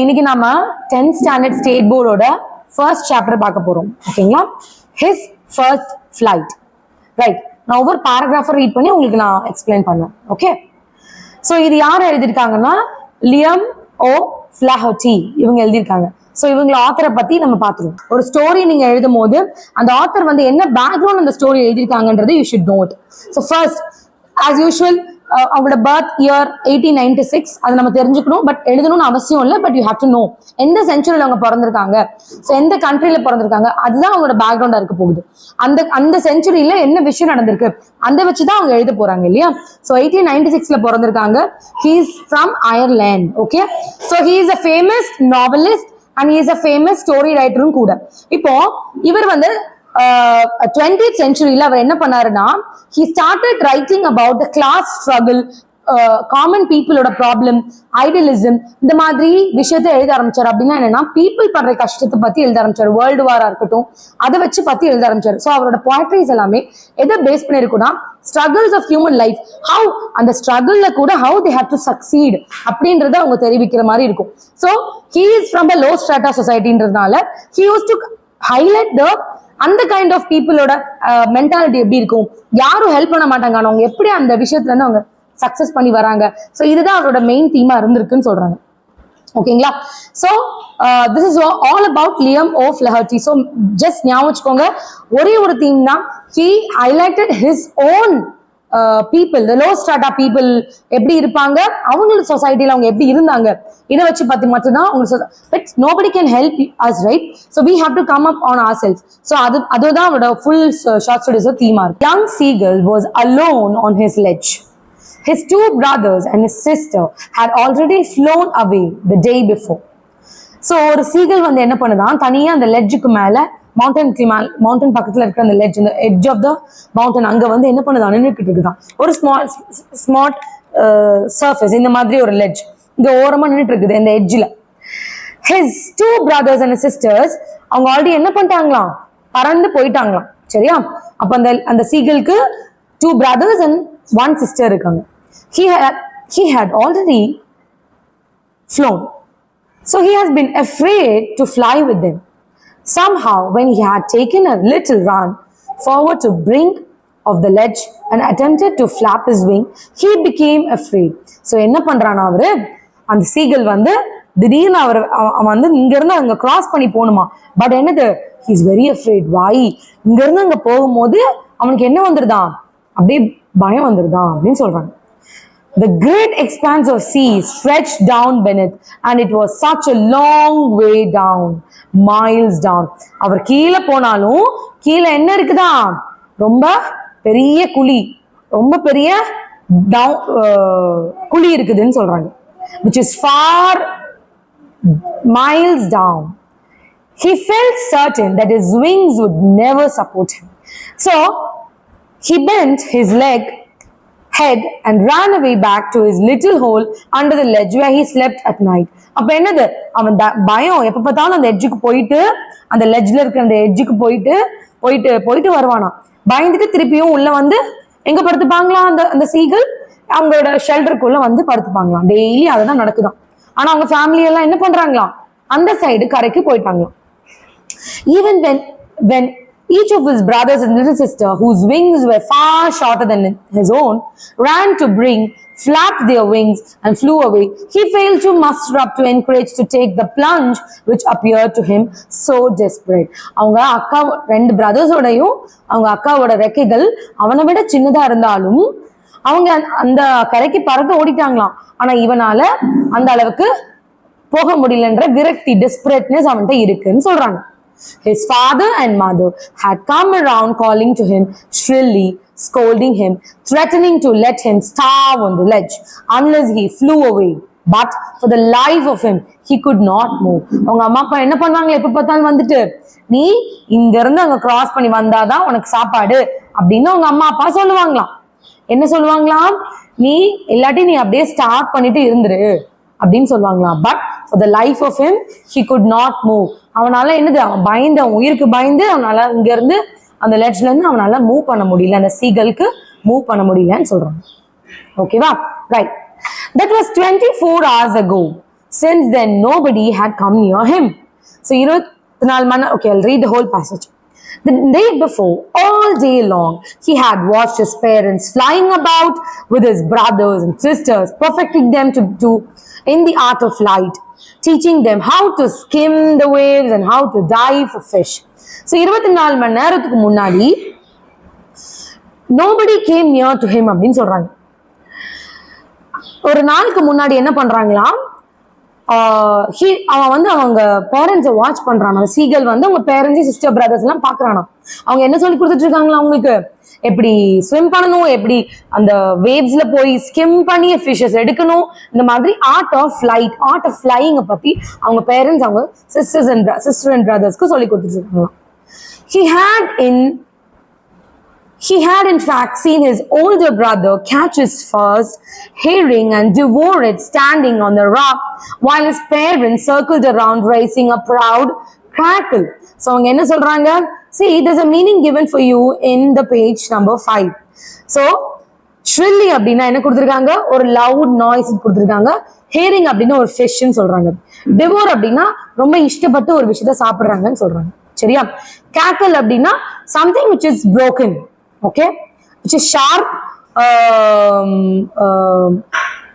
இன்னைக்கு நாம 10th standard state போர்டோட ஃபர்ஸ்ட் சாப்டர் பார்க்க போறோம். ஓகேங்களா? His first flight. ரைட், நான் ஒவ்வொரு பேராகிராஃபை ரீட் பண்ணி உங்களுக்கு நான் எக்ஸ்பிளைன் பண்ணுவேன். ஓகே, ஸோ இது யார் எழுதியிருக்காங்கன்னா லியம் ஓ ஃபிளாஹர்ட்டி இவங்க எழுதியிருக்காங்க. ஸோ இவங்கள ஆத்தரை பத்தி நம்ம பார்த்துருவோம். ஒரு ஸ்டோரி நீங்க எழுதும் போது அந்த ஆத்தர் வந்து என்ன பேக்ரவுண்ட் அந்த ஸ்டோரி எழுதியிருக்காங்கன்றது you should know it. So first as usual அவங்களோட பர்த் இயர் 1896 அதை நம்ம தெரிஞ்சுக்கணும். பட் எழுதணும்னு அவசியம் இல்லை. But you have to know எந்த செஞ்சுரியில் அவங்க பிறந்திருக்காங்க, ஸோ எந்த கண்ட்ரியில பிறந்திருக்காங்க, அதுதான் அவங்களோட பேக்ரவுண்டா இருக்க போகுது. அந்த செஞ்சுரியில என்ன விஷயம் நடந்திருக்கு அதை வச்சுதான் அவங்க எழுத போறாங்க இல்லையா? ஸோ 1896ல பிறந்திருக்காங்க. He is from Ireland. Okay, so he is a famous novelist and he is a famous story ரைட்டரும் கூட. இப்போ இவர் வந்து 20th centuryல அவர் என்ன பண்ணாருன்னா he started writing about the class struggle, common பீப்புளோட ப்ராப்ளம், ஐடியலிசம், இந்த மாதிரி விஷயத்த எழுத ஆரம்பிச்சாரு. அப்படின்னா என்னன்னா பீப்புள் படுற கஷ்டத்தை பத்தி எழுத ஆரம்பிச்சாரு. வேர்ல்டு வாரா இருக்கட்டும் அதை வச்சு பத்தி எழுத ஆரம்பிச்சாரு. ஸோ அவரோட போயட்ரிஸ் எல்லாமே எதை பேஸ் பண்ணிருக்குன்னா struggles of human life, how அந்த ஸ்ட்ரகிள்ல கூட how they have to succeed அப்படின்றத அவங்க தெரிவிக்கிற மாதிரி இருக்கும். So he is from a low strata சொசைட்டின்றதுனால he use to highlight the அந்த கைண்ட் ஆஃப் பீப்புளோட மென்டாலிட்டி எப்படி இருக்கும், யாரும் ஹெல்ப் பண்ண மாட்டாங்க, அவங்க எப்படி அந்த விஷயத்துல இருந்து அவங்க சக்சஸ் பண்ணி வராங்க. ஸோ இதுதான் அவரோட மெயின் தீமா இருந்திருக்குன்னு சொல்றாங்க. ஓகேங்களா? So this is all about Liam O Flaherty. So just ஞாபகம் வச்சுக்கோங்க, ஒரே ஒரு தீம் தான். He highlighted his own people, the low strata people எப்படி இருப்பாங்க, அவங்களோட சொசைட்டில அவங்க எப்படி இருந்தாங்க, இதை வச்சு பத்தி மட்டும்தான் அவங்க. But nobody can help us, right? So we have to come up on our self. So அதுதான் அவரோட ஃபுல் ஷார்ட் ஸ்டோரிஸ் தீமா இருக்கு. Young seagull was alone on his ledge. His two brothers and his sister had already flown away the day before. So ஒரு seagull வந்து என்ன பண்ணுதான், தனியா அந்த லெட்ஜுக்கு மேல மவுண்டன் பக்கத்துல இருக்கிற அந்த லெட்ஜ், இந்த எட்ஜ் ஆஃப் த மவுண்டன், அங்க வந்து என்ன பண்ணுதான் நின்றுட்டு இருக்குதான். ஒரு ஸ்மார்ட் சர்ஃபேஸ், இந்த மாதிரி ஒரு லெட்ஜ் இங்க ஓரமா நின்றுட்டு இருக்குது இந்த எட்ஜ்ல. His two brothers and his sisters அவங்க ஆல்ரெடி என்ன பண்ணிட்டாங்களாம், பறந்து போயிட்டாங்களாம். சரியா? அப்ப அந்த சீகலுக்கு 2 brothers and 1 sister இருக்காங்க. He had already flown, so he has been afraid to fly with them. Somehow when he had taken a little run forward to brink of the ledge and attempted to flap his wing, he became afraid. So என்ன பண்றானா அவரு, அந்த seagull வந்து திடீர்னு அவன் வந்து இங்க இருந்து அங்க கிராஸ் பண்ணி போகணுமா. பட் என்னது, he is very afraid. why? இங்க இருந்து அங்க போகும்போது அவனுக்கு என்ன வந்துருதான், அப்படியே பயம் வந்துருதான் அப்படின்னு சொல்றாங்க. The great expanse of sea stretched down beneath and it was such a long way down, miles down. அவர் கீழே போனாலும் கீழே என்ன இருக்குதா, ரொம்ப பெரிய குழி, ரொம்ப பெரிய குழி இருக்குதுன்னு சொல்றாங்க. which is far miles down. He felt certain that his wings would never support him. So he bent his head and ran away back to his little hole under the ledge where he slept at night. அப்ப என்னது, அவன் பயம், எப்ப பார்த்தாலும் அந்த எட்ஜுக்கு போயிட்டு அந்த லெட்ஜ்ல இருக்கிற அந்த எட்ஜுக்கு போயிட்டு வருவானா. பயந்துட்டு திருப்பியும் உள்ள வந்து எங்க படுத்துப்பாங்களாம், அந்த சீகல் அவங்களோட ஷெல்டருக்குள்ள வந்து படுத்துப்பாங்களாம். டெய்லி அதுதான் நடக்குதான். ஆனா அவங்க ஃபேமிலி எல்லாம் என்ன பண்றாங்களாம், அந்த சைடு கரைக்கு போயிட்டாங்களாம். Even when each of his brothers and little sister, whose wings were far shorter than his own, ran to bring, flapped their wings and flew away, he failed to muster up to encourage to take the plunge which appeared to him so desperate. அவங்க அக்கா 2 brothersோடையும் அவங்க அக்காவோட ரெக்கைகள் அவனை விட சின்னதா இருந்தாலும் அவங்க அந்த கரைக்கு பறந்து ஓடிட்டாங்களாம். ஆனா இவனால அந்த அளவுக்கு போக முடியலன்ற விரக்தி, டெஸ்பரேட்னஸ் அவன்கிட்ட இருக்குன்னு சொல்றாங்க. His father and mother had come around calling to him shrilly, scolding him, threatening to let him starve on the ledge unless he flew away. But for the life of him, he could not move. அவங்க அம்மா அப்பா என்ன பண்ணாங்க, எப்ப பார்த்தாலும் வந்துட்டு நீ இங்க இருந்து அங்க கிராஸ் பண்ணி வந்தாதான் உனக்கு சாப்பாடு அப்படின்னு அவங்க அம்மா அப்பா சொல்லுவாங்களாம். என்ன சொல்லுவாங்களாம், நீ இல்லாட்டி நீ அப்படியே ஸ்டார்ட் பண்ணிட்டு இருந்துரு அப்படின்னு சொல்லுவாங்களாம். But for the life of him he could not move. அவனால என்னது, அவன் பயந்து, அவன் உயிருக்கு பயந்து அவனால இங்க இருந்து அந்த லெட்ஜ்ல இருந்து அவனால மூவ் பண்ண முடியல, அந்த சீகலுக்கு மூவ் பண்ண முடியலன்னு சொல்றாங்க. ஓகேவா? Right. That was 24 hours ago. Since then, nobody had come near him. So, okay, I'll read the whole passage. The day before, all day long, he had watched his parents flying about with his brothers and sisters, perfecting them in the art of flight, teaching them how to skim the waves and how to dive for fish. So, 24 மணி நேரத்துக்கு முன்னாடி nobody came near to him அப்படின்னு சொல்றாங்க. ஒரு நாளுக்கு முன்னாடி என்ன பண்றாங்களாம், அவன் வந்து அவங்க பேரண்ட்ஸை வாட்ச் பண்றான். சீகல் வந்து அவங்க பேரண்ட்ஸ் சிஸ்டர் பிரதர்ஸ் எல்லாம் பாக்குறானா. அவங்க என்ன சொல்லி கொடுத்துட்டு இருக்காங்களா, அவங்களுக்கு எப்படி ஸ்விம் பண்ணணும், எப்படி அந்த வேவ்ஸ்ல போய் ஸ்கிம் பண்ணி ஃபிஷஸ் எடுக்கணும், இந்த மாதிரி ஆர்ட் ஆஃப் ஃபிளையிங்க பத்தி அவங்க பேரண்ட்ஸ் அவங்க சிஸ்டர் அண்ட் பிரதர்ஸ்க்கு சொல்லி கொடுத்துட்டு இருக்காங்களாம். He had in fact seen his older brother catch his first herring and devour it standing on the rock while his parents circled around raising a proud crackle. So அவங்க என்ன சொல்றாங்க, see there's a meaning given for you in the page number 5. So shrilly அப்படின்னா என்ன கொடுத்திருக்காங்க, ஒரு loud noise கொடுத்திருக்காங்க. herring அப்படின்னா ஒரு fish ன்னு சொல்றாங்க. devour அப்படின்னா ரொம்ப இஷ்டப்பட்டு ஒரு விஷயத்தை சாப்பிடுறாங்கன்னு சொல்றாங்க. சரியா? cackle அப்படின்னா something which is broken. Okay, which is sharp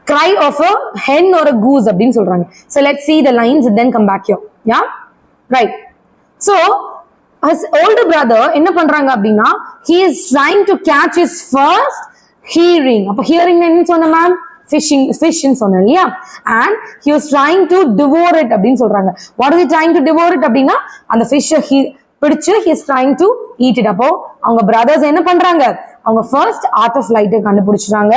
cry of a hen or a goose அப்படின்னு சொல்றாங்க. So let's see the lines and then come back here. Yeah, right. So his older brother என்ன பண்றாங்க அப்படின்னா, he is trying to catch his first herring. அப்ப hearing என்ன சொன்ன ma'am, fish ன்னு சொன்னேன் இல்லையா, and he was trying to devour it அப்படின்னு சொல்றாங்க. What is he trying to devour it அப்படின்னா, அந்த fish பிடிச்சு he is trying to eat it. அப்போ அவங்க பிரதர்ஸ் என்ன பண்றாங்க, அவங்க ஃபர்ஸ்ட் ஆர்ட் ஆஃப் ஃபிளைட்டை கண்டுபிடிச்சிட்டாங்க.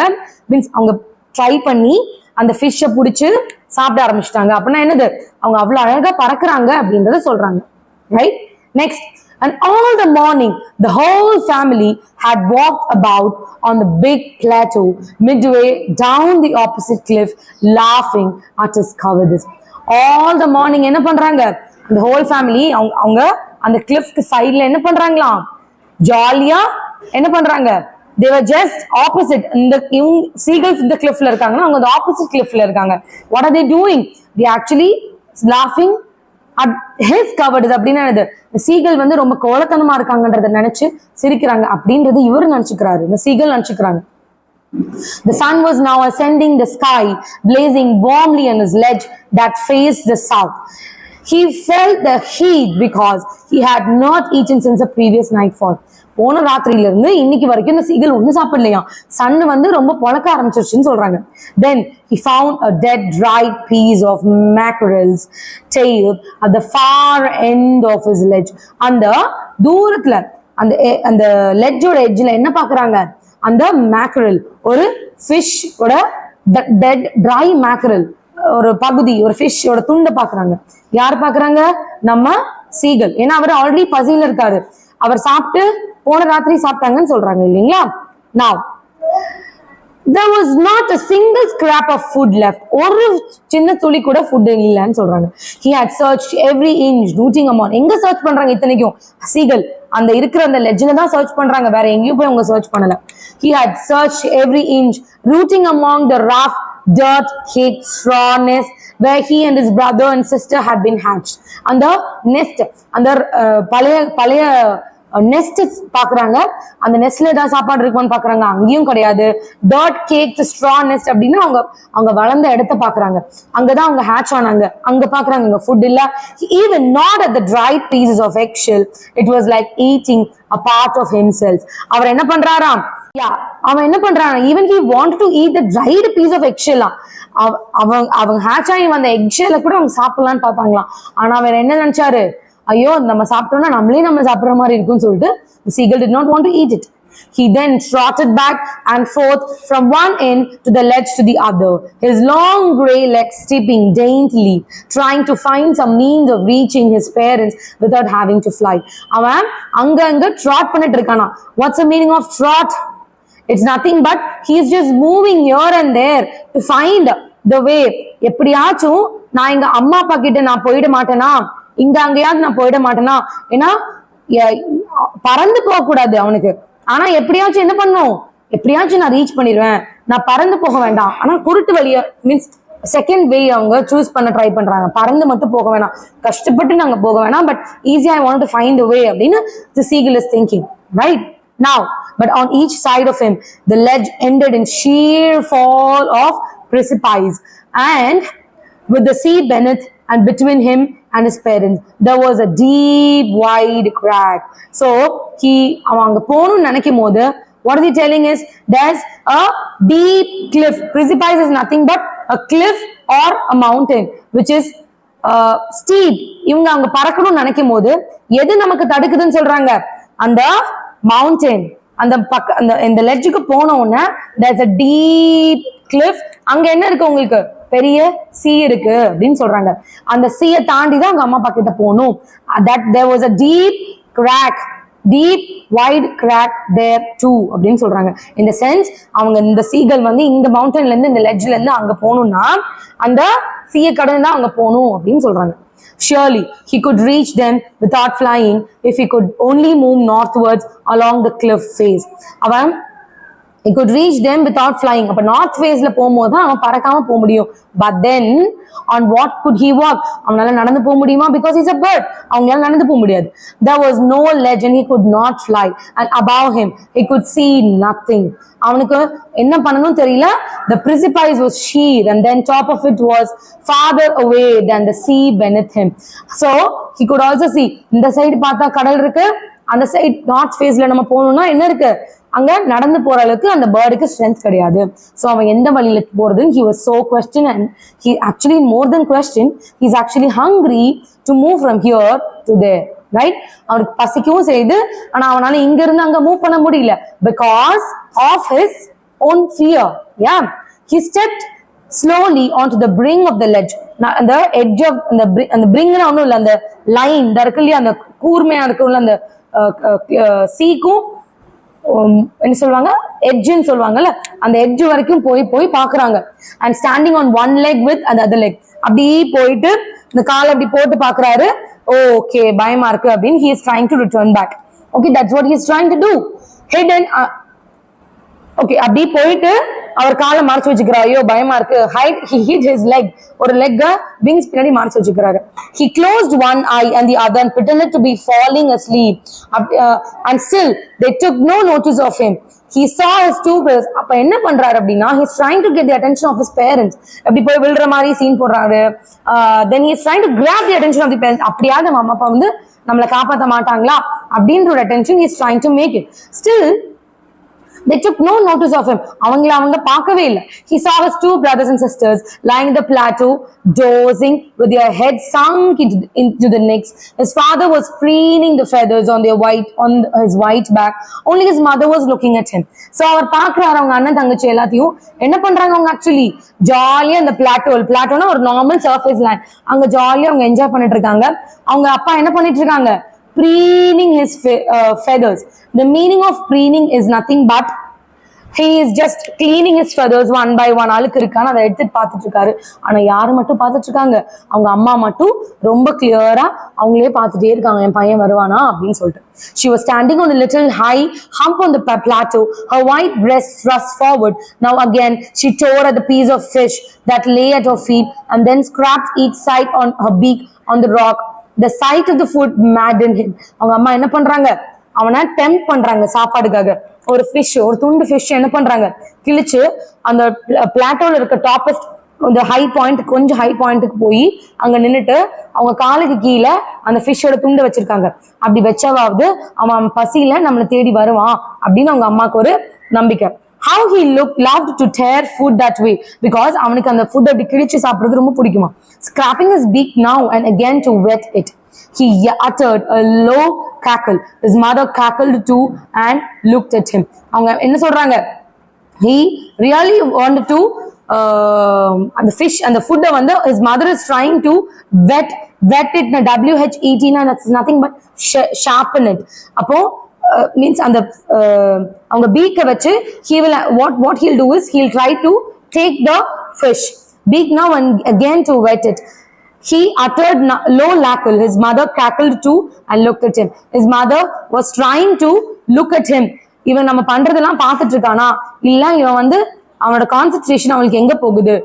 மீன்ஸ் அவங்க ட்ரை பண்ணி அந்த ஃபிஷ்ஷை பிடிச்சு சாப்பிட ஆரம்பிச்சிட்டாங்க. அப்படின்னா என்னது, அவங்க அவ்வளவு அழகா பறக்குறாங்க அப்படின்றத சொல்றாங்க. Right, next. And all the morning, the whole family had walked about on the big plateau midway down the opposite cliff, laughing at his cowardice. All the morning என்ன பண்றாங்க, the whole family அவங்க அந்த கிளிஃப்க்கு சைடுல என்ன பண்றாங்களாம், ஜாலியா என்ன பண்றாங்க, they were just opposite. இந்த seagulls இந்த கிளிஃப்ல இருக்காங்கன்னா அவங்க அந்த ஆப்போசிட் கிளிஃப்ல இருக்காங்க. what are they doing, they actually laughing at his cowardice. அப்படின்னா என்னது, சீகல் வந்து ரொம்ப கோலத்தனமா இருக்காங்கன்றத நினைச்சு சிரிக்கிறாங்க அப்படின்றது இவரு நினைச்சுக்கிறாரு, இந்த seagull நினைச்சுக்கிறாங்க. The sun was now ascending the sky, blazing warmly on his ledge that faced the south. He felt the heat because he had not eaten since the previous nightfall. போன ராத்திரியில இருந்து இன்னைக்கு வரைக்கும் இந்த சீகல் ஒண்ணு சாப்பிடலையா, Sun வந்து ரொம்ப பொழக்க ஆரம்பிச்சிருச்சுன்னு சொல்றாங்க. Then he found a dead dried piece of mackerel's tail at the far end of his ledge. அந்த தூரத்துல அந்த லெட்ஜோட எட்ஜ்ல என்ன பாக்குறாங்க, அந்த மேக்கரல், ஒரு ஃபிஷ் ஓட டெட் ட்ரை மேக்கரல், ஒரு பகுதி, ஒரு ஃபிஷ்ஷோட துண்டை பாக்குறாங்க. யார் பாக்குறாங்க, நம்ம சீகல். ஏன்னா அவர் ஆல்ரெடி பசியில இருக்காரு, அவர் சாப்பிட்டு போன ராத்திரி சாப்பிட்டாங்கன்னு சொல்றாங்க இல்லைங்களா. Now there was not a single scrap of food left. ஒரு சின்ன துளி கூட ஃபுட் இல்லைன்னு சொல்றாங்க. He had searched every inch, rooting among. எங்க சர்ச் பண்றாங்க இத்தனைக்கும், சீகல் அந்த இருக்கிற அந்த லெட்ஜ்ல தான் சர்ச் பண்றாங்க, வேற எங்கேயும் போய் அவங்க சர்ச் பண்ணல. He had searched every inch, rooting among the rough dirt-caked straw nest where he and his brother and sister had been hatched. அந்த nest, அந்த பழைய நெஸ்ட் பாக்குறாங்க, அந்த நெஸ்ட்ல ஏதாவது சாப்பாடு இருக்குன்னு பாக்குறாங்க, அங்கேயும் கிடையாது. டர்ட் கேக் ஸ்ட்ரா நெஸ்ட் அப்படின்னு அவங்க வளர்ந்த இடத்த பாக்குறாங்க, அங்கதான் அவங்க ஹேட்ச் ஆனாங்க, அங்க பாக்குறாங்க அங்க ஃபுட் இல்ல. Even not at the dried pieces of eggshell, it was like eating a part of himself. அவர் என்ன பண்றாராம், அவன் என்ன பண்றான், even he wanted to eat the dried piece of eggshell. அவங்க ஹேட்ச் ஆகி வந்த எக்ஷெல்ல கூட அவங்க சாப்பிடலான்னு பார்த்தாங்களாம். ஆனா அவர் என்ன நினைச்சாரு, ஐயோ நம்ம சாப்பிட்டோம்னா நம்ம சாப்பிடுற மாதிரி இருக்கும்னு சொல்லிட்டு the seagull did not want to eat it. He then trotted back and forth from one end to the ledge to the other, his long grey legs stepping daintily, trying to find some means of reaching his parents without having to fly. அவன் அங்க trot பண்ணிட்டு இருக்கானா. What's the meaning of trot? It's nothing but he is just moving here and there to find the way. எப்படியாச்சும் நான் எங்க அம்மா அப்பா கிட்ட நான் போயிட மாட்டேனா, இங்க அங்கேயாவது நான் போயிட மாட்டேனா, ஏன்னா பறந்து போக கூடாது அவனுக்கு. ஆனா எப்படியாச்சும் என்ன பண்ணும், எப்படியாச்சும் நான் ரீச் பண்ணிடுவேன், நான் பறந்து போக வேண்டாம், ஆனா குருட்டு வழிய மீன்ஸ் செகண்ட் வே அவங்க சூஸ் பண்ண ட்ரை பண்றாங்க. பறந்து மட்டும் போக வேணாம், கஷ்டப்பட்டு நாங்க போக வேணாம், பட் ஈஸியா I want to find a way அப்படின்னு the seagull is thinking, right? Now, but on each side of him, the ledge ended in sheer fall of precipice, and with the sea beneath and between him and his parents, there was a deep, wide crack. So, அவங்க போகணும்னு நினைக்கும் போது, what is he telling is, there's a deep cliff. Precipice is nothing but a cliff or a mountain, which is steep. இவங்க அங்க பறக்கணும்னு நினைக்கும் போது, எது நமக்கு தடுக்குதுன்னு சொல்றாங்க? அந்த மவுண்டன், அந்த இந்த லெட்ஜுக்கு போன உடனே there's a deep cliff. அங்க என்ன இருக்கு உங்களுக்கு? பெரிய சீ இருக்கு அப்படின்னு சொல்றாங்க. அந்த சீயை தாண்டி தான் அவங்க அம்மா அப்பா கிட்ட போகணும். that there was a deep crack, deep wide crack there too அப்படின்னு சொல்றாங்க. இந்த சென்ஸ் அவங்க இந்த சீகல் வந்து இந்த மவுண்டன்ல இருந்து இந்த லெட்ஜ்ல இருந்து அங்க போகணும்னா அந்த சீயை கடந்து தான் அங்க போகணும் அப்படின்னு சொல்றாங்க. Surely he could reach them without flying if he could only move northwards along the cliff face. அவன் he could reach them without flying. அப்ப north face ல போகும்போது தான் அவன் பறக்காம போக முடியும். But then on what could he walk? அவனால நடந்து போக முடியுமா? Because he's a bird. அவங்களால நடந்து போக முடியாது. There was no ledge and he could not fly, and above him he could see nothing. அவனுக்கு என்ன பண்ணனும் தெரியல. The precipice was sheer, and then top of it was farther away than the sea beneath him. So he could also see, இந்த side பார்த்தா கடல் இருக்கு, அந்த side north ஃபேஸ்ல நம்ம போகணும்னா என்ன இருக்கு? அங்க நடந்து போற அளவுக்கு அந்த பேர்டுக்கு ஸ்ட்ரென்த் கிடையாது. சோ அவன் எந்த வழியில போறதுன்னு he was so questioned, and he actually more than questioned, he's actually hungry to move from here to there, right? அவனுக்கு பசிக்கவும் செய்யுது, ஆனா அவனால இங்க இருந்து அங்க மூவ் பண்ண முடியல because of his own fear. Yeah, he stepped slowly onto the brink of the ledge. அந்த edge of அந்த brinkனா ஒண்ணும் இல்ல, அந்த லைன் இருக்கு இல்லையா, அந்த கூர்மையா இருக்குல்ல அந்த சீக்கும் என்ன சொல்லுவாங்க, எட்ஜ்னு சொல்லுவாங்கல்ல, அந்த எட்ஜ் வரைக்கும் போய் போய் பாக்குறாங்க. And standing on one leg with அந்த அதர் லெக், அப்படி போயிட்டு இந்த காலை அப்படி போட்டு பாக்குறாரு. ஓகே பயமா இருக்கு அப்படின்னு he is trying to return back. Okay, that's what he is trying to do. Hidden okay அப்படி போயிட்டு அவர் காலை மறைச்சு வச்சுக்கிறாரு. ஐயோ பயமா இருக்கு. He hid his leg, ஒரு லெக்க விங்ஸ் பின்னாடி மறைச்சு வச்சுக்கிறாரு. He closed one eye and the other and pretended to be falling asleep, and still they took no notice of him. He saw his two brothers. அப்ப என்ன பண்றாரு அப்படின்னா, he is trying to get the attention of his parents. அப்படி போய் விழுற மாதிரி scene போடுறாரு. Then he is trying to grab the attention of the parents. அப்படியாவது அம்மா அப்பா வந்து நம்மளை காப்பாற்ற மாட்டாங்களா அப்படின்ற ஒரு attention he is trying to make it. Still they took no notice of him. அவங்க பார்க்கவே இல்லை. He saw his two brothers and sisters lying in the plateau, dozing with their heads sunk into the necks. His father was preening the feathers on his white back. Only his mother was looking at him. So அவர் பார்க்கறாரு அவங்க அண்ணன் தங்கச்சி எல்லாத்தையும். என்ன பண்றாங்க அவங்க actually ஜாலியா அந்த பிளாட்டோனா ஒரு நார்மல் சர்ஃபேஸ் லேண்ட், அங்க ஜாலியா அவங்க என்ஜாய் பண்ணிட்டு இருக்காங்க. அவங்க அப்பா என்ன பண்ணிட்டு இருக்காங்க? Preening his feathers. The meaning of preening is nothing but he is just cleaning his feathers one by one. அழுக்கு இருக்கான்னு அதை எடுத்துட்டு பார்த்துட்டு இருக்காரு. ஆனா யாரு மட்டும் பார்த்துட்டு இருக்காங்க? அவங்க அம்மா மட்டும் ரொம்ப கிளியரா அவங்களே பார்த்துட்டே இருக்காங்க, என் பையன் வருவானா அப்படின்னு சொல்லிட்டு. She was standing on a little high hump on the plateau, her white breast thrust forward. Now again she tore at the piece of fish that lay at her feet and then scratched each side on her beak on the rock. The sight of the food maddened him. அவங்க அம்மா என்ன பண்றாங்க? அவனை temp பண்றாங்க சாப்பாடுக்காக. ஒரு fish, ஒரு துண்டு fish என்ன பண்றாங்க? கிழிச்சு அந்த பிளாட்டோல இருக்க டாப்பஸ்ட் அந்த ஹை பாயிண்ட், கொஞ்சம் ஹை பாயிண்ட்டுக்கு போய் அங்க நின்றுட்டு அவங்க காலுக்கு கீழே அந்த ஃபிஷ்ஷோட துண்டு வச்சிருக்காங்க. அப்படி வச்சவாவது அவன் பசியில நம்மளை தேடி வருவான் அப்படின்னு அவங்க அம்மாவுக்கு ஒரு நம்பிக்கை. How he loved to tear food that way, because அவனுக்கு அந்த ஃபுட் அப்படி கிழிச்சு சாப்பிடுறது ரொம்ப பிடிக்குமா. Scraping his beak now and again to wet it, he uttered a low cackle. His mother cackled too and looked at him. அவங்க என்ன சொல்றாங்க? He really wanted to அந்த fish and the food வந்து his mother is trying to wet it, WHET, that's nothing but sharpen it. அப்போ means அந்த அவங்க beak வச்சு he will what he'll do is he'll try to take the fish beak now and again to wet it. He uttered low cackle. His mother cackled too and looked at him. His mother was trying to look at him. இவன் நம்ம பண்றதெல்லாம் பார்த்துட்டு இருக்கானா, இல்ல இவன் வந்து அவனோட concentration அவனுக்கு எங்க போகுது,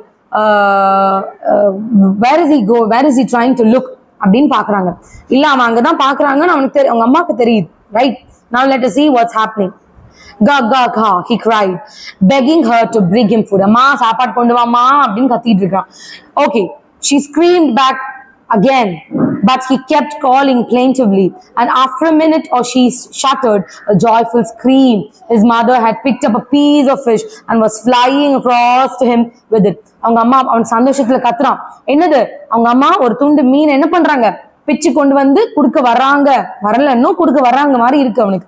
where is he go, where is he trying to look அப்படின்னு பாக்குறாங்க. இல்ல அவன் அங்கதான் பாக்குறாங்கன்னு அவனுக்கு அவங்க அம்மாக்கு தெரியுது. Right, now let us see what's happening. Ga ga ga, he cried, begging her to bring him food. Amma சாப்பாடு கொண்டு வாமா அப்படின்னு கத்திட்டு இருக்கான். Okay, she screamed back again, but he kept calling plaintively, and after a minute or she shuddered a joyful scream. His mother had picked up a piece of fish and was flying across to him with it. அவங்க அம்மா அவன் சந்தோஷத்துல கத்துறான். என்னது, அவங்க அம்மா ஒரு துண்டு மீன் என்ன பண்றாங்க, பிச்சு கொண்டு வந்து குடுக்க வர்றாங்க. வரல, இன்னும் குடுக்க வர்றாங்க மாதிரி இருக்கு, அவனுக்கு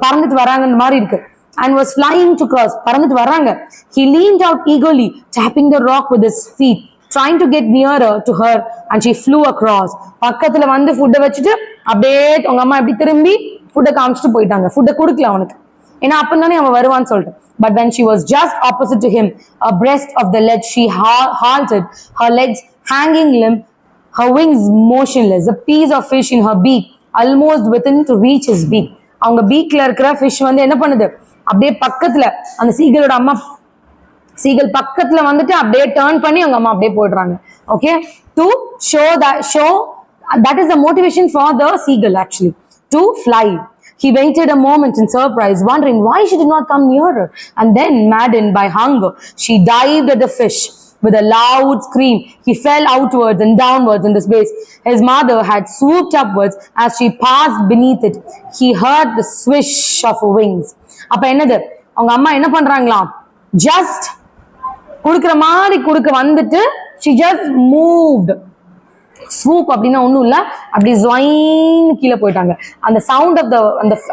பறந்துட்டு வராங்க மாதிரி இருக்கு. And was flying to cross, பறந்துட்டு வராங்க. He leaned out eagerly, tapping the rock with his feet, trying to get nearer to her, and she flew across. பக்கத்துல வந்து ஃபுட்டை வச்சுட்டு அப்படியே உங்க அம்மா எப்படி திரும்பி ஃபுட்டை காமிச்சிட்டு போயிட்டாங்க. ஃபுட்டை கொடுக்கல அவனுக்கு, ஏன்னா அப்பதானே அவன் வருவான்னு சொல்லிட்டு. But when she was just opposite to him, abreast of the ledge, she halted, her legs hanging limp, her wings motionless, a piece of fish in her beak, almost within to reach his beak. அவங்க பீக்ல இருக்கிற fish வந்து என்ன பண்ணுது, அப்படியே பக்கத்துல அந்த சீகளோட அம்மா seagull பக்கத்துல வந்துட்டு அப்படியே டர்ன் பண்ணி அவங்க அம்மா அப்படியே போடுறாங்க. Okay, to show that is the motivation for the seagull actually to fly. He waited a moment in surprise, wondering why she did not come nearer, and then, maddened by hunger, she dived at the fish. With a loud scream, he fell outwards and downwards into space. His mother had swooped upwards. As she passed beneath it, he heard the swish of her wings. அப்ப என்னது, அவங்க அம்மா என்ன பண்றாங்களா, just குடுக்கிற மாதிரி குடுக்க வந்துட்டு she just moved. swoop அப்படின்னா ஒண்ணும் இல்ல, அப்படி ஜொயின் கீழே போயிட்டாங்க. அந்த சவுண்ட் ஆஃப்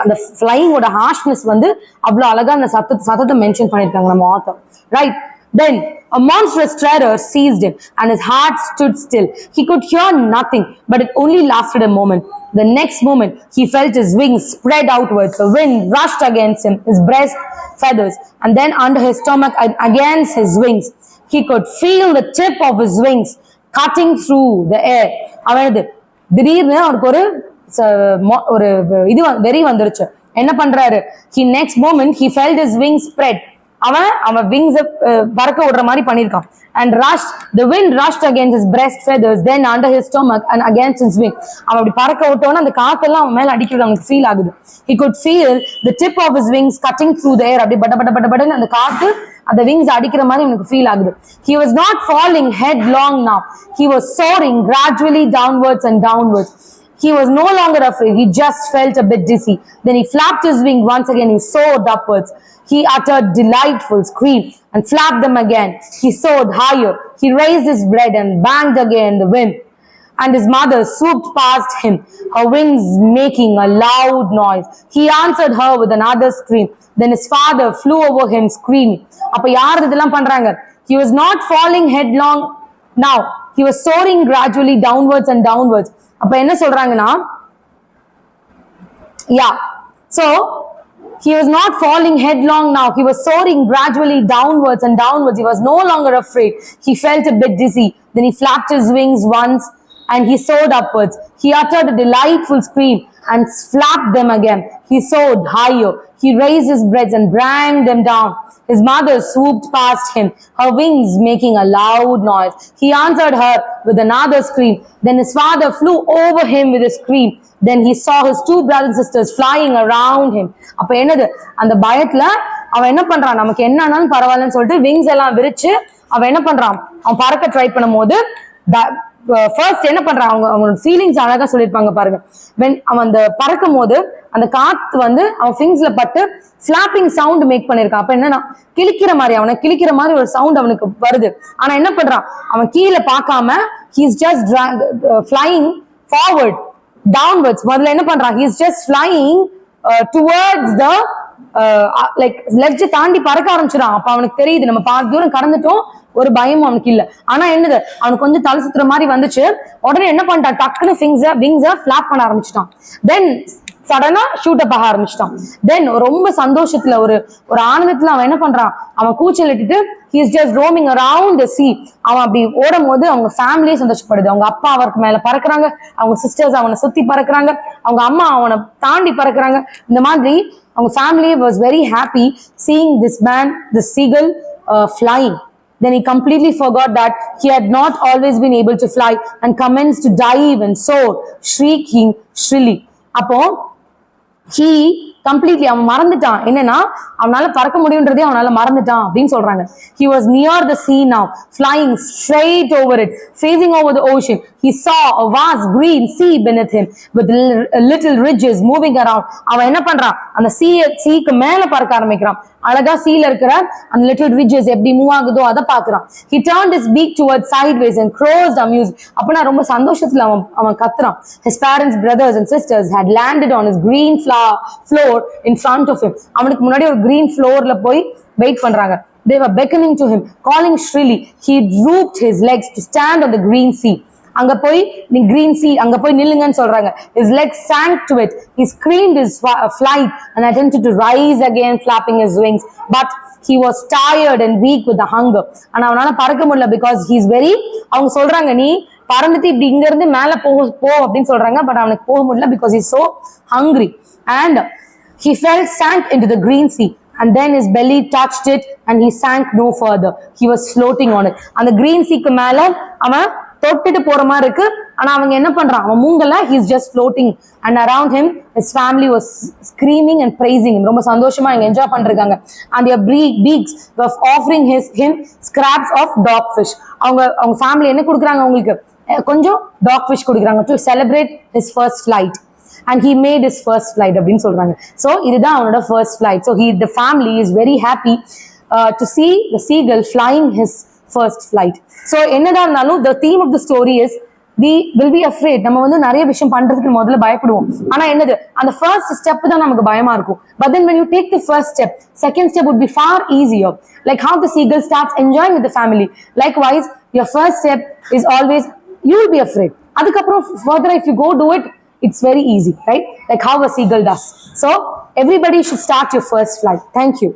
அந்த ஃப்ளைங்கோட ஹார்ஷ்னஸ் வந்து அவ்வளவு அழகா அந்த சத்தத்தை மென்ஷன் பண்ணிருக்காங்க நம்ம author. Right, then a monstrous terror seized him and his heart stood still. He could hear nothing, but it only lasted a moment. The next moment he felt his wings spread outwards. The wind rushed against him, his breast feathers, and then under his stomach and against his wings. He could feel the tip of his wings cutting through the air. அவனது திடீர்னு அவருக்கு ஒரு இது வெறி வந்துருச்சு. என்ன பண்றாரு, he next moment he felt his wings spread. அவன் விங்ஸ் பறக்க விடுற மாதிரி பண்ணிருக்கான். And rushed, the wind rushed against his breast feathers, then under his stomach and against his wing. அவன் அப்படி பறக்க விட்டோன்னு அந்த காத்தெல்லாம் அவன் மேல அடிக்கிறது அவனுக்கு ஃபீல் ஆகுது. He could feel the tip of his wings cutting through the air. அப்படி பட அந்த காத்து அந்த விங்ஸ் அடிக்கிற மாதிரி அவனுக்கு ஃபீல் ஆகுது. He was not falling headlong now. He was soaring gradually downwards and downwards. He was no longer afraid. He just felt a bit dizzy. Then he flapped his wing once again. He soared upwards. He uttered delightful scream and flapped them again. He soared higher. He raised his head and banged again the wind. And his mother swooped past him, her wings making a loud noise. He answered her with another scream. Then his father flew over him screaming. அப்ப யார் இதெல்லாம் பண்றாங்க? He was not falling headlong now. He was soaring gradually downwards and downwards. அப்ப என்ன சொல்றாங்கன்னா, so he was not falling headlong now. He was soaring gradually downwards and downwards. He was no longer afraid. He felt a bit dizzy. Then he flapped his wings once and he soared upwards. He uttered a delightful scream and flapped them again. He soared higher. He raised his breath and brought them down. His mother swooped past him, her wings making a loud noise. He answered her with another scream. Then his father flew over him with a scream. Then he saw his two brothers and sisters flying around him. அப்ப என்னது, அந்த பயத்துல அவன் என்ன பண்றான், நமக்கு என்ன ஆனாலும் பரவாயில்லன்னு சொல்லிட்டு விங்ஸ் எல்லாம் விரிச்சு அவன் என்ன பண்றான், அவன் பறக்க ட்ரை பண்ணும் போது ஃபர்ஸ்ட் என்ன பண்றான், அவங்களோட ஃபீலிங்ஸ் அழகா சொல்லியிருப்பாங்க பாருங்க. அவன் அந்த பறக்கும் போது அந்த காத்து வந்து அவன் ஃபிங்ஸ்ல பட்டு ஃபிளாப்பிங் சவுண்ட் மேக் பண்ணிருக்கான். அப்ப என்னன்னா கிழிக்கிற மாதிரி ஒரு சவுண்ட் அவனுக்கு வருது. ஆனா என்ன பண்றான், அவன் கீழே பார்க்காம he is just flying forward downwards. முதல்ல என்ன பண்றான், he is just flying towards the like ledge தாண்டி பறக்க ஆரம்பிச்சிடான். அப்ப அவனுக்கு தெரியுது நம்ம பாதி தூரம் கடந்துட்டோம், ஒரு பயமும் அவனுக்கு இல்ல. ஆனா என்னது, அவனுக்கு கொஞ்சம் தலை சுத்துற மாதிரி வந்துச்சு. உடனே என்ன பண்ணிட்டான், டக்குன்னு விங்ஸ ஃபிளாப் பண்ண ஆரம்பிச்சிட்டான். தென் சடனா ஷூட் அப் ஆக ஆரம்பிச்சிட்டான். தென் ரொம்ப சந்தோஷத்துல ஒரு ஆனந்தத்துல அவன் என்ன பண்றான், அவன் கூச்சல் இட்டுட்டு he is just roaming around the sea. அவன் அப்படி ஓடும் போது அவங்க ஃபேமிலியே சந்தோஷப்படுது. அவங்க அப்பா அவருக்கு மேல பறக்குறாங்க, அவங்க சிஸ்டர்ஸ் அவனை சுத்தி பறக்குறாங்க, அவங்க அம்மா அவனை தாண்டி பறக்குறாங்க. இந்த மாதிரி அவங்க family was very happy seeing this man, this seagull flying. Then he completely forgot that he had not always been able to fly and commenced to dive and soar, shrieking shrilly. அப்போ he completely அவன் மறந்துட்டான், என்னன்னா அவனால பறக்க முடியுன்றதே அவனால மறந்துட்டான் அப்படின்னு சொல்றாங்க. He was near the sea now, flying straight over it, facing over the ocean. He saw a vast green sea beneath him with little ridges moving around. அவன் என்ன பண்றான், அந்த சீக்கு மேல பறக்க ஆரம்பிக்கிறான். அழகா சீல இருக்கிற அந்த little ridges எப்படி மூவ் ஆகுதோ அதை பாக்குறான். He turned his beak towards sideways and crossed amused. அப்பனா ரொம்ப சந்தோஷத்துல அவன் கத்துறான். His parents, brothers and sisters had landed on his green floor in front of him. அவனுக்கு முன்னாடி ஒரு green floorல போய் வெயிட் பண்றாங்க. They were beckoning to him, calling shrilly. He drooped his legs to stand on the green sea. அங்க போய் நீ green sea அங்க போய் நில்லுங்கன்னு சொல்றாங்க. His legs sank to it. He screamed his flight and attempted to rise again, flapping his wings, but he was tired and weak with the hunger. ஆனா அவனால பறக்க முடியல because he is very, அவங்க சொல்றாங்க நீ பறந்துட்டு இப்படி இங்க இருந்து மேல போ அப்படின்னு சொல்றாங்க. பட் அவனுக்கு போக முடியல because he is so hungry. And he sank into the green sea, and then his belly touched it and he sank no further. He was floating on it. அந்த green seaக்கு மேல அவன் தொட்டுட்டு போற மாதிரி இருக்கு. ஆனா அவங்க என்ன பண்றான், அவன் மூங்கல, he is just floating, and around him his family was screaming and praising him. ரொம்ப சந்தோஷமா இங்க என்ஜாய் பண்றாங்க. And their beaks were offering him scraps of dog fish. அவங்க ஃபேமிலி என்ன கொடுக்குறாங்க, உங்களுக்கு கொஞ்சம் dog fish கொடுக்குறாங்க to celebrate his first flight. And he made his first flight அப்படின்னு சொல்றாங்க. So இதுதான் அவனோட first flight. So the family is very happy to see the seagull flying his first flight. So என்னதான் இருந்தாலும் the theme of the story is we will be afraid. நம்ம வந்து நிறைய விஷயம் பண்றதுக்கு முதல்ல பயப்படுவோம். ஆனா என்னது, அந்த first step தான் நமக்கு பயமா இருக்கும். But then when you take the first step, second step would be far easier. Like how the seagull starts enjoying with the family. Likewise, your first step is always, you will be afraid. அதுக்கப்புறம் further if you go do it, it's very easy, right? Like how a seagull does. So everybody should start your first flight. Thank you.